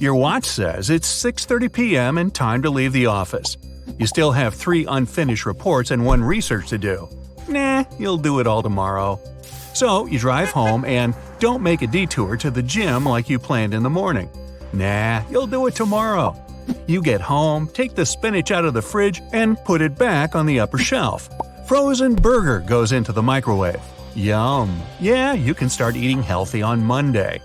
Your watch says it's 6:30 p.m. and time to leave the office. You still have 3 unfinished reports and 1 research to do. Nah, you'll do it all tomorrow. So you drive home and don't make a detour to the gym like you planned in the morning. Nah, you'll do it tomorrow. You get home, take the spinach out of the fridge, and put it back on the upper shelf. Frozen burger goes into the microwave. Yum! Yeah, you can start eating healthy on Monday.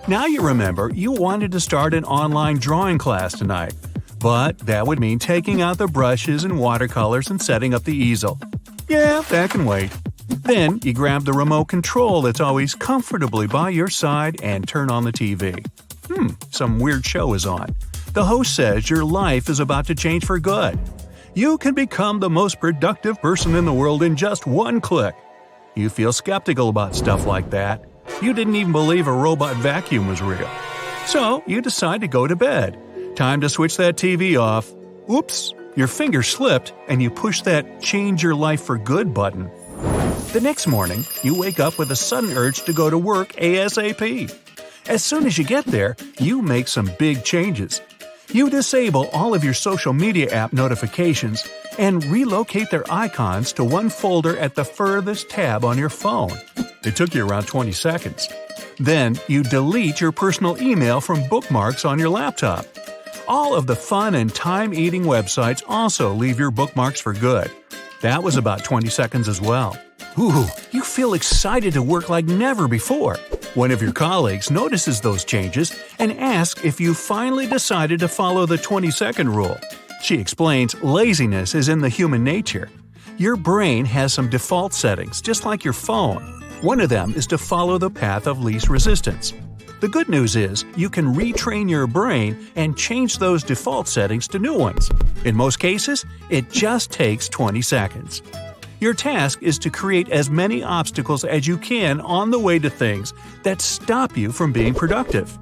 Now you remember you wanted to start an online drawing class tonight. But that would mean taking out the brushes and watercolors and setting up the easel. Yeah, that can wait. Then you grab the remote control that's always comfortably by your side and turn on the TV. Some weird show is on. The host says your life is about to change for good. You can become the most productive person in the world in just 1 click. You feel skeptical about stuff like that. You didn't even believe a robot vacuum was real. So you decide to go to bed. Time to switch that TV off. Oops, your finger slipped and you push that change your life for good button. The next morning, you wake up with a sudden urge to go to work ASAP. As soon as you get there, you make some big changes. You disable all of your social media app notifications and relocate their icons to one folder at the furthest tab on your phone. It took you around 20 seconds. Then you delete your personal email from bookmarks on your laptop. All of the fun and time-eating websites also leave your bookmarks for good. That was about 20 seconds as well. Ooh, you feel excited to work like never before. One of your colleagues notices those changes and asks if you finally decided to follow the 20-second rule. She explains laziness is in the human nature. Your brain has some default settings, just like your phone. One of them is to follow the path of least resistance. The good news is you can retrain your brain and change those default settings to new ones. In most cases, it just takes 20 seconds. Your task is to create as many obstacles as you can on the way to things that stop you from being productive.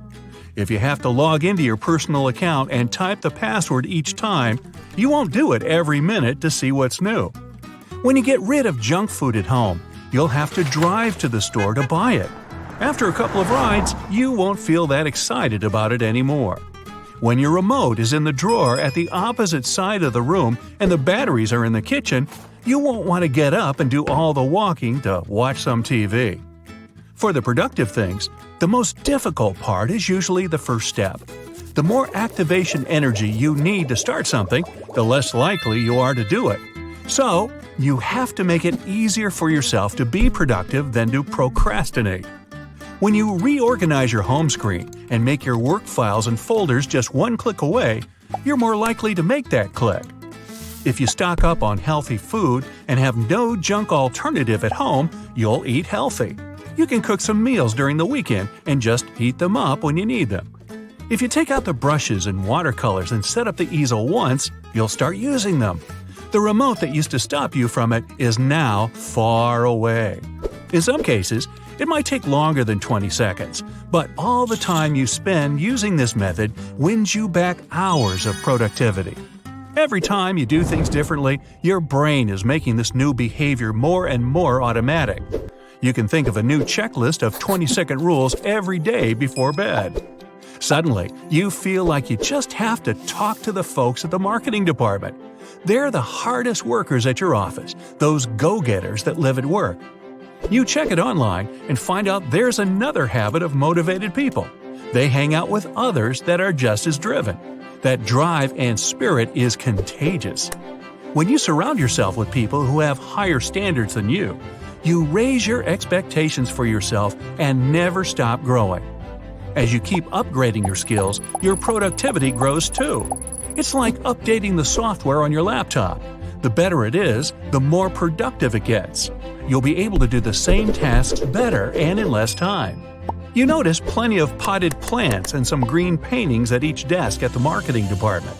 If you have to log into your personal account and type the password each time, you won't do it every minute to see what's new. When you get rid of junk food at home, you'll have to drive to the store to buy it. After a couple of rides, you won't feel that excited about it anymore. When your remote is in the drawer at the opposite side of the room and the batteries are in the kitchen, you won't want to get up and do all the walking to watch some TV. For the productive things, the most difficult part is usually the first step. The more activation energy you need to start something, the less likely you are to do it. So, you have to make it easier for yourself to be productive than to procrastinate. When you reorganize your home screen and make your work files and folders just 1 click away, you're more likely to make that click. If you stock up on healthy food and have no junk alternative at home, you'll eat healthy. You can cook some meals during the weekend and just heat them up when you need them. If you take out the brushes and watercolors and set up the easel once, you'll start using them. The remote that used to stop you from it is now far away. In some cases, it might take longer than 20 seconds, but all the time you spend using this method wins you back hours of productivity. Every time you do things differently, your brain is making this new behavior more and more automatic. You can think of a new checklist of 20-second rules every day before bed. Suddenly, you feel like you just have to talk to the folks at the marketing department. They're the hardest workers at your office, those go-getters that live at work. You check it online and find out there's another habit of motivated people. They hang out with others that are just as driven. That drive and spirit is contagious. When you surround yourself with people who have higher standards than you raise your expectations for yourself and never stop growing. As you keep upgrading your skills, your productivity grows too. It's like updating the software on your laptop. The better it is, the more productive it gets. You'll be able to do the same tasks better and in less time. You notice plenty of potted plants and some green paintings at each desk at the marketing department.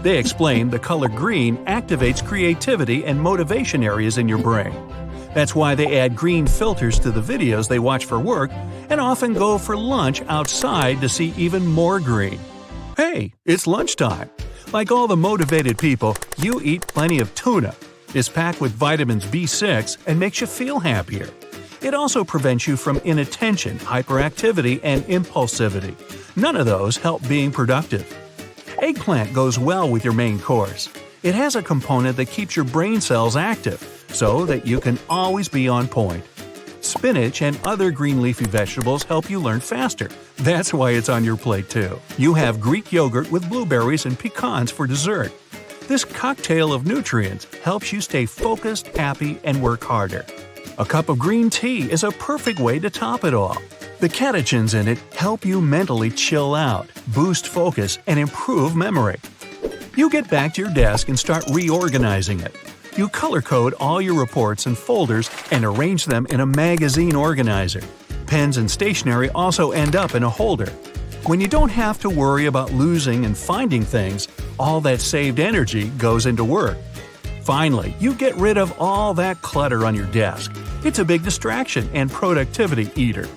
They explain the color green activates creativity and motivation areas in your brain. That's why they add green filters to the videos they watch for work and often go for lunch outside to see even more green. Hey, it's lunchtime. Like all the motivated people, you eat plenty of tuna. It's packed with vitamins B6 and makes you feel happier. It also prevents you from inattention, hyperactivity, and impulsivity. None of those help being productive. Eggplant goes well with your main course. It has a component that keeps your brain cells active, so that you can always be on point. Spinach and other green leafy vegetables help you learn faster. That's why it's on your plate too. You have Greek yogurt with blueberries and pecans for dessert. This cocktail of nutrients helps you stay focused, happy, and work harder. A cup of green tea is a perfect way to top it all. The catechins in it help you mentally chill out, boost focus, and improve memory. You get back to your desk and start reorganizing it. You color-code all your reports and folders and arrange them in a magazine organizer. Pens and stationery also end up in a holder. When you don't have to worry about losing and finding things, all that saved energy goes into work. Finally, you get rid of all that clutter on your desk. It's a big distraction and productivity eater.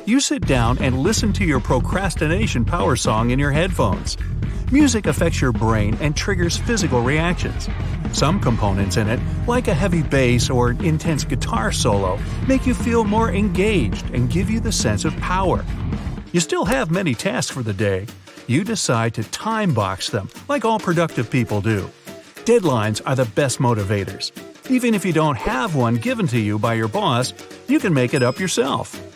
You sit down and listen to your procrastination power song in your headphones. Music affects your brain and triggers physical reactions. Some components in it, like a heavy bass or an intense guitar solo, make you feel more engaged and give you the sense of power. You still have many tasks for the day. You decide to time box them, like all productive people do. Deadlines are the best motivators. Even if you don't have one given to you by your boss, you can make it up yourself.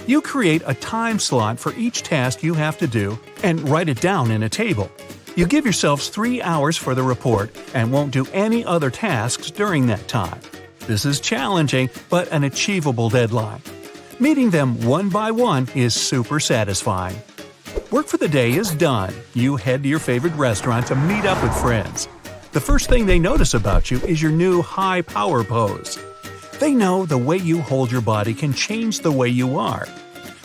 You create a time slot for each task you have to do and write it down in a table. You give yourselves 3 hours for the report and won't do any other tasks during that time. This is challenging, but an achievable deadline. Meeting them one by one is super satisfying. Work for the day is done. You head to your favorite restaurant to meet up with friends. The first thing they notice about you is your new high power pose. They know the way you hold your body can change the way you are.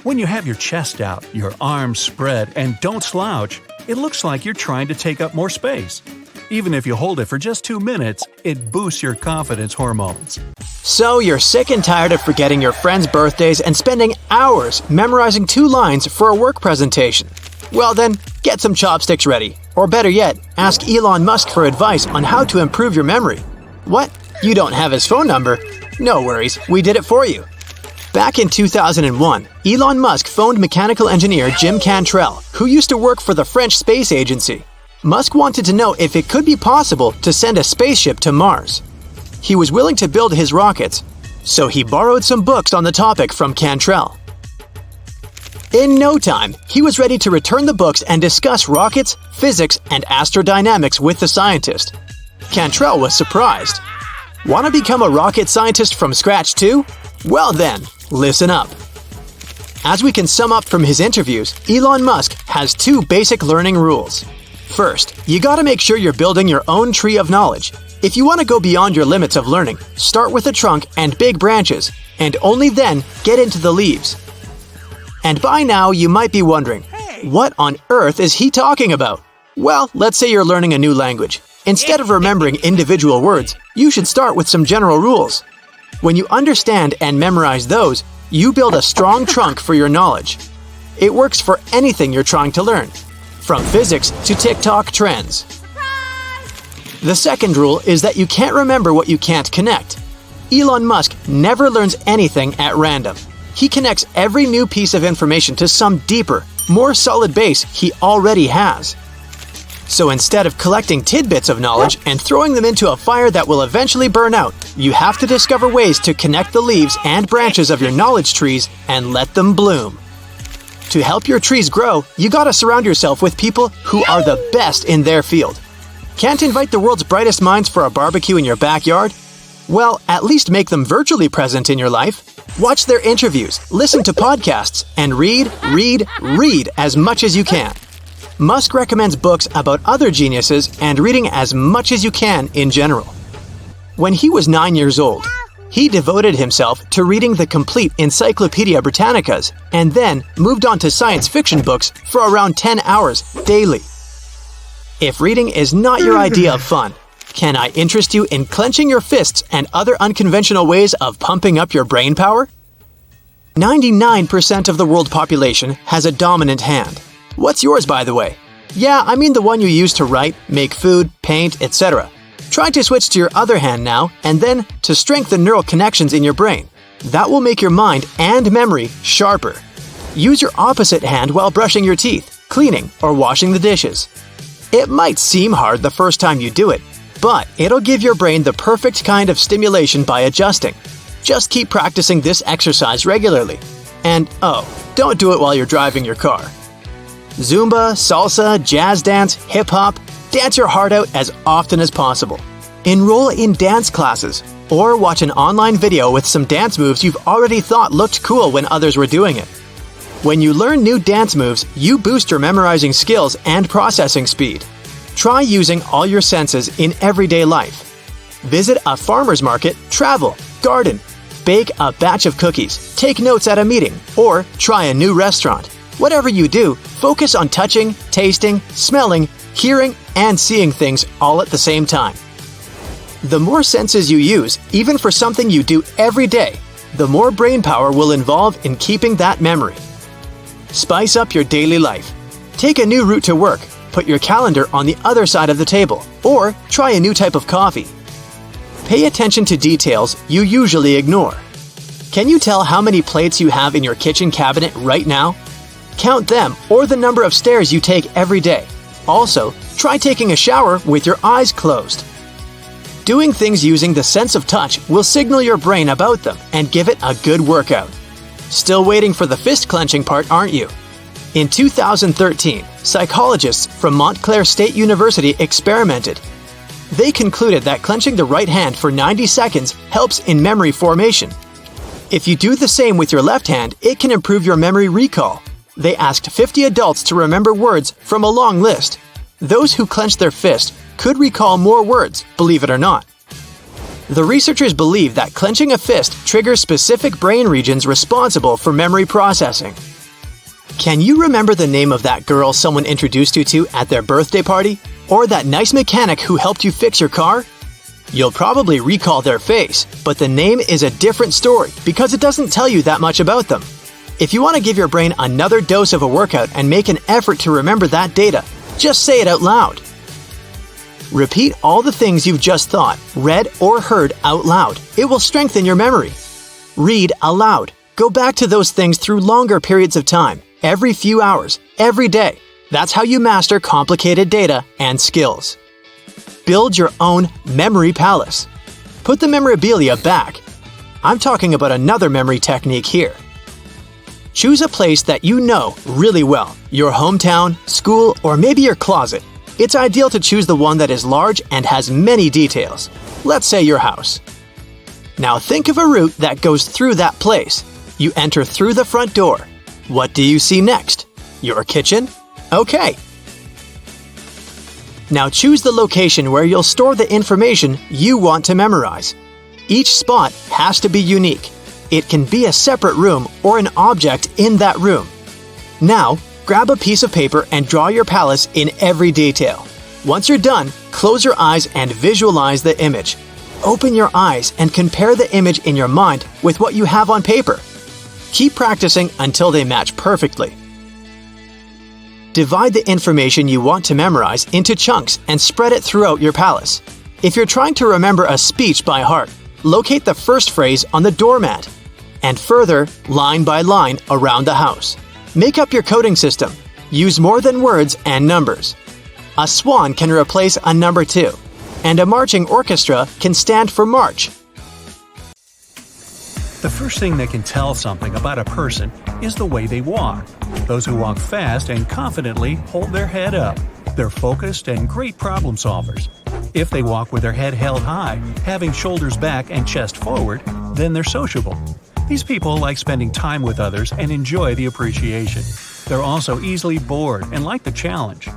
When you have your chest out, your arms spread, and don't slouch, it looks like you're trying to take up more space. Even if you hold it for just 2 minutes, it boosts your confidence hormones. So you're sick and tired of forgetting your friends' birthdays and spending hours memorizing 2 lines for a work presentation. Well then, get some chopsticks ready. Or better yet, ask Elon Musk for advice on how to improve your memory. What? You don't have his phone number? No worries, we did it for you. Back in 2001, Elon Musk phoned mechanical engineer Jim Cantrell, who used to work for the French space agency. Musk wanted to know if it could be possible to send a spaceship to Mars. He was willing to build his rockets, so he borrowed some books on the topic from Cantrell. In no time, he was ready to return the books and discuss rockets, physics, and astrodynamics with the scientist. Cantrell was surprised. Want to become a rocket scientist from scratch too? Well then, listen up. As we can sum up from his interviews, Elon Musk has 2 basic learning rules. First, you gotta make sure you're building your own tree of knowledge. If you want to go beyond your limits of learning, start with a trunk and big branches, and only then get into the leaves. And by now, you might be wondering, what on earth is he talking about? Well, let's say you're learning a new language. Instead of remembering individual words, you should start with some general rules. When you understand and memorize those, you build a strong trunk for your knowledge. It works for anything you're trying to learn, from physics to TikTok trends. The second rule is that you can't remember what you can't connect. Elon Musk never learns anything at random. He connects every new piece of information to some deeper, more solid base he already has. So instead of collecting tidbits of knowledge and throwing them into a fire that will eventually burn out, you have to discover ways to connect the leaves and branches of your knowledge trees and let them bloom. To help your trees grow, you gotta surround yourself with people who are the best in their field. Can't invite the world's brightest minds for a barbecue in your backyard? Well, at least make them virtually present in your life. Watch their interviews, listen to podcasts, and read as much as you can. Musk recommends books about other geniuses and reading as much as you can in general. When he was 9 years old, he devoted himself to reading the complete Encyclopedia Britannicas and then moved on to science fiction books for around 10 hours daily. If reading is not your idea of fun, can I interest you in clenching your fists and other unconventional ways of pumping up your brain power? 99% of the world population has a dominant hand. What's yours, by the way? Yeah, I mean the one you use to write, make food, paint, etc. Try to switch to your other hand now, and then to strengthen neural connections in your brain. That will make your mind and memory sharper. Use your opposite hand while brushing your teeth, cleaning, or washing the dishes. It might seem hard the first time you do it, but it'll give your brain the perfect kind of stimulation by adjusting. Just keep practicing this exercise regularly. And don't do it while you're driving your car. Zumba, salsa, jazz dance, hip-hop, dance your heart out as often as possible. Enroll in dance classes, or watch an online video with some dance moves you've already thought looked cool when others were doing it. When you learn new dance moves, you boost your memorizing skills and processing speed. Try using all your senses in everyday life. Visit a farmer's market, travel, garden, bake a batch of cookies, take notes at a meeting, or try a new restaurant. Whatever you do, focus on touching, tasting, smelling, hearing, and seeing things all at the same time. The more senses you use, even for something you do every day, the more brain power will involve in keeping that memory. Spice up your daily life. Take a new route to work, put your calendar on the other side of the table, or try a new type of coffee. Pay attention to details you usually ignore. Can you tell how many plates you have in your kitchen cabinet right now? Count them or the number of stairs you take every day. Also, try taking a shower with your eyes closed. Doing things using the sense of touch will signal your brain about them and give it a good workout. Still waiting for the fist clenching part, aren't you? In 2013, psychologists from Montclair State University experimented. They concluded that clenching the right hand for 90 seconds helps in memory formation. If you do the same with your left hand, it can improve your memory recall. They asked 50 adults to remember words from a long list. Those who clenched their fist could recall more words, believe it or not. The researchers believe that clenching a fist triggers specific brain regions responsible for memory processing. Can you remember the name of that girl someone introduced you to at their birthday party? Or that nice mechanic who helped you fix your car? You'll probably recall their face, but the name is a different story because it doesn't tell you that much about them. If you want to give your brain another dose of a workout and make an effort to remember that data, just say it out loud. Repeat all the things you've just thought, read, or heard out loud. It will strengthen your memory. Read aloud. Go back to those things through longer periods of time, every few hours, every day. That's how you master complicated data and skills. Build your own memory palace. Put the memorabilia back. I'm talking about another memory technique here. Choose a place that you know really well, your hometown, school, or maybe your closet. It's ideal to choose the one that is large and has many details. Let's say your house. Now think of a route that goes through that place. You enter through the front door. What do you see next? Your kitchen? Okay. Now choose the location where you'll store the information you want to memorize. Each spot has to be unique. It can be a separate room or an object in that room. Now, grab a piece of paper and draw your palace in every detail. Once you're done, close your eyes and visualize the image. Open your eyes and compare the image in your mind with what you have on paper. Keep practicing until they match perfectly. Divide the information you want to memorize into chunks and spread it throughout your palace. If you're trying to remember a speech by heart, locate the first phrase on the doormat, and further, line by line, around the house. Make up your coding system. Use more than words and numbers. A swan can replace a number 2, and a marching orchestra can stand for march. The first thing that can tell something about a person is the way they walk. Those who walk fast and confidently hold their head up. They're focused and great problem solvers. If they walk with their head held high, having shoulders back and chest forward, then they're sociable. These people like spending time with others and enjoy the appreciation. They're also easily bored and like the challenge.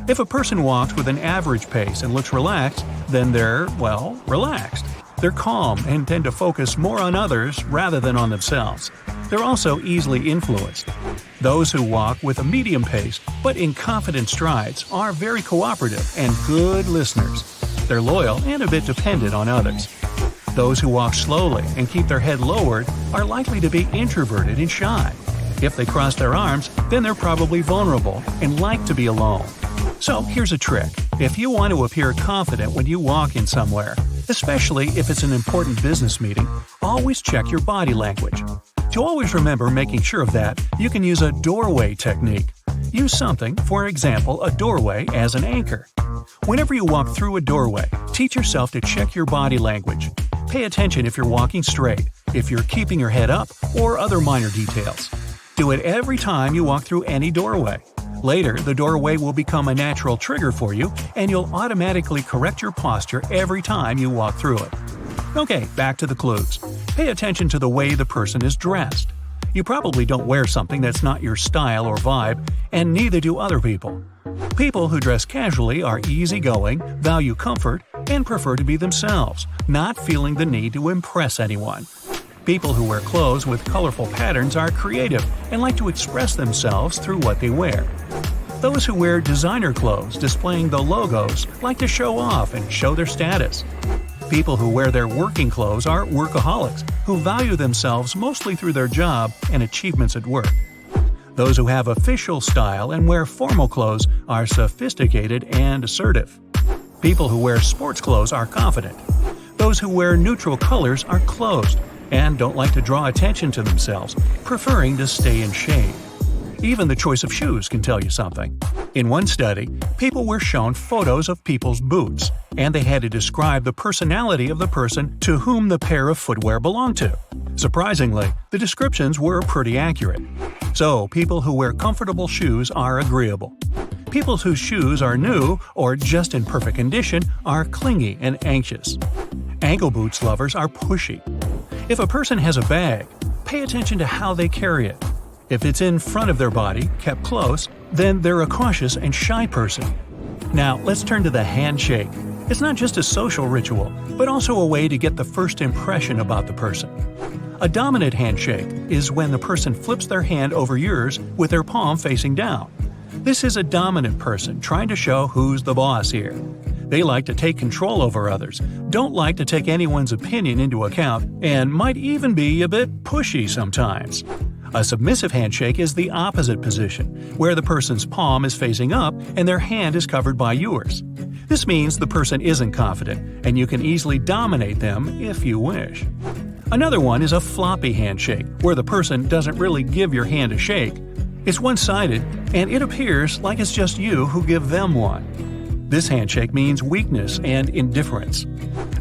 If a person walks with an average pace and looks relaxed, then they're, relaxed. They're calm and tend to focus more on others rather than on themselves. They're also easily influenced. Those who walk with a medium pace but in confident strides are very cooperative and good listeners. They're loyal and a bit dependent on others. Those who walk slowly and keep their head lowered are likely to be introverted and shy. If they cross their arms, then they're probably vulnerable and like to be alone. So here's a trick. If you want to appear confident when you walk in somewhere, especially if it's an important business meeting, Always check your body language. To always remember making sure of that, you can use a doorway technique. Use something, for example a doorway, as an anchor. Whenever you walk through a doorway, teach yourself to check your body language. Pay attention if you're walking straight, if you're keeping your head up, or other minor details. Do it every time you walk through any doorway. Later, the doorway will become a natural trigger for you, and you'll automatically correct your posture every time you walk through it. Okay, back to the clues. Pay attention to the way the person is dressed. You probably don't wear something that's not your style or vibe, and neither do other people. People who dress casually are easygoing, value comfort, and prefer to be themselves, not feeling the need to impress anyone. People who wear clothes with colorful patterns are creative and like to express themselves through what they wear. Those who wear designer clothes displaying the logos like to show off and show their status. People who wear their working clothes are workaholics who value themselves mostly through their job and achievements at work. Those who have official style and wear formal clothes are sophisticated and assertive. People who wear sports clothes are confident. Those who wear neutral colors are closed and don't like to draw attention to themselves, preferring to stay in shade. Even the choice of shoes can tell you something. In one study, people were shown photos of people's boots, and they had to describe the personality of the person to whom the pair of footwear belonged to. Surprisingly, the descriptions were pretty accurate. So, people who wear comfortable shoes are agreeable. People whose shoes are new or just in perfect condition are clingy and anxious. Ankle boots lovers are pushy. If a person has a bag, pay attention to how they carry it. If it's in front of their body, kept close, then they're a cautious and shy person. Now, let's turn to the handshake. It's not just a social ritual, but also a way to get the first impression about the person. A dominant handshake is when the person flips their hand over yours with their palm facing down. This is a dominant person trying to show who's the boss here. They like to take control over others, don't like to take anyone's opinion into account, and might even be a bit pushy sometimes. A submissive handshake is the opposite position, where the person's palm is facing up and their hand is covered by yours. This means the person isn't confident, and you can easily dominate them if you wish. Another one is a floppy handshake, where the person doesn't really give your hand a shake. It's one-sided, and it appears like it's just you who give them one. This handshake means weakness and indifference.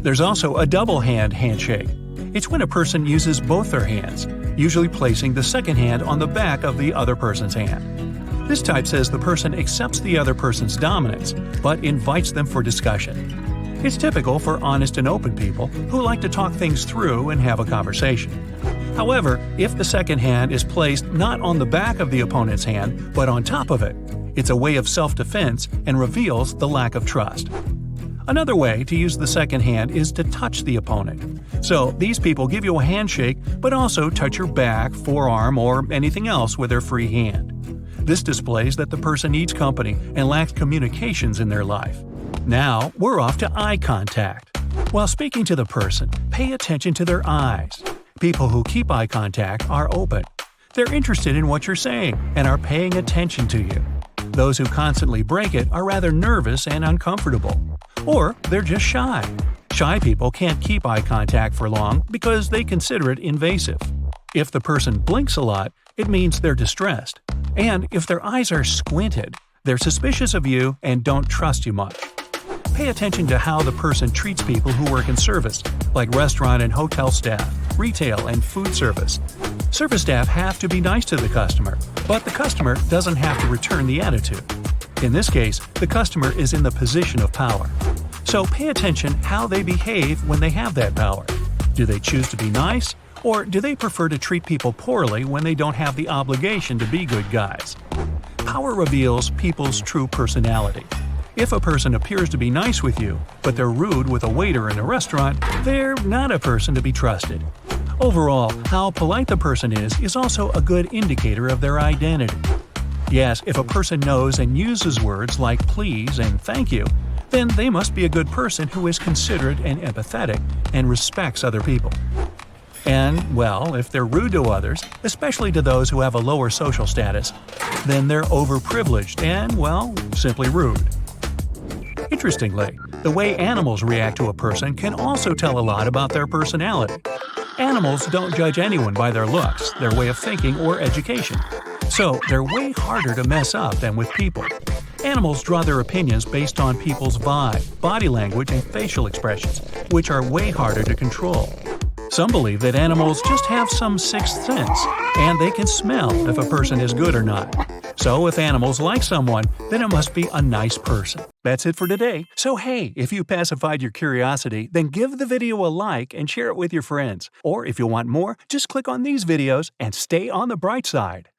There's also a double-hand handshake. It's when a person uses both their hands, usually placing the second hand on the back of the other person's hand. This type says the person accepts the other person's dominance, but invites them for discussion. It's typical for honest and open people who like to talk things through and have a conversation. However, if the second hand is placed not on the back of the opponent's hand, but on top of it, it's a way of self-defense and reveals the lack of trust. Another way to use the second hand is to touch the opponent. So, these people give you a handshake, but also touch your back, forearm, or anything else with their free hand. This displays that the person needs company and lacks communications in their life. Now, we're off to eye contact. While speaking to the person, pay attention to their eyes. People who keep eye contact are open. They're interested in what you're saying and are paying attention to you. Those who constantly break it are rather nervous and uncomfortable. Or they're just shy. Shy people can't keep eye contact for long because they consider it invasive. If the person blinks a lot, it means they're distressed. And if their eyes are squinted, they're suspicious of you and don't trust you much. Pay attention to how the person treats people who work in service, like restaurant and hotel staff, retail and food service. Service staff have to be nice to the customer, but the customer doesn't have to return the attitude. In this case, the customer is in the position of power. So pay attention how they behave when they have that power. Do they choose to be nice, or do they prefer to treat people poorly when they don't have the obligation to be good guys? Power reveals people's true personality. If a person appears to be nice with you, but they're rude with a waiter in a restaurant, they're not a person to be trusted. Overall, how polite the person is also a good indicator of their identity. Yes, if a person knows and uses words like please and thank you, then they must be a good person who is considerate and empathetic and respects other people. And, well, if they're rude to others, especially to those who have a lower social status, then they're overprivileged and, well, simply rude. Interestingly, the way animals react to a person can also tell a lot about their personality. Animals don't judge anyone by their looks, their way of thinking, or education. So, they're way harder to mess up than with people. Animals draw their opinions based on people's vibe, body language, and facial expressions, which are way harder to control. Some believe that animals just have some sixth sense, and they can smell if a person is good or not. So if animals like someone, then it must be a nice person. That's it for today. So hey, if you pacified your curiosity, then give the video a like and share it with your friends. Or if you want more, just click on these videos and stay on the bright side.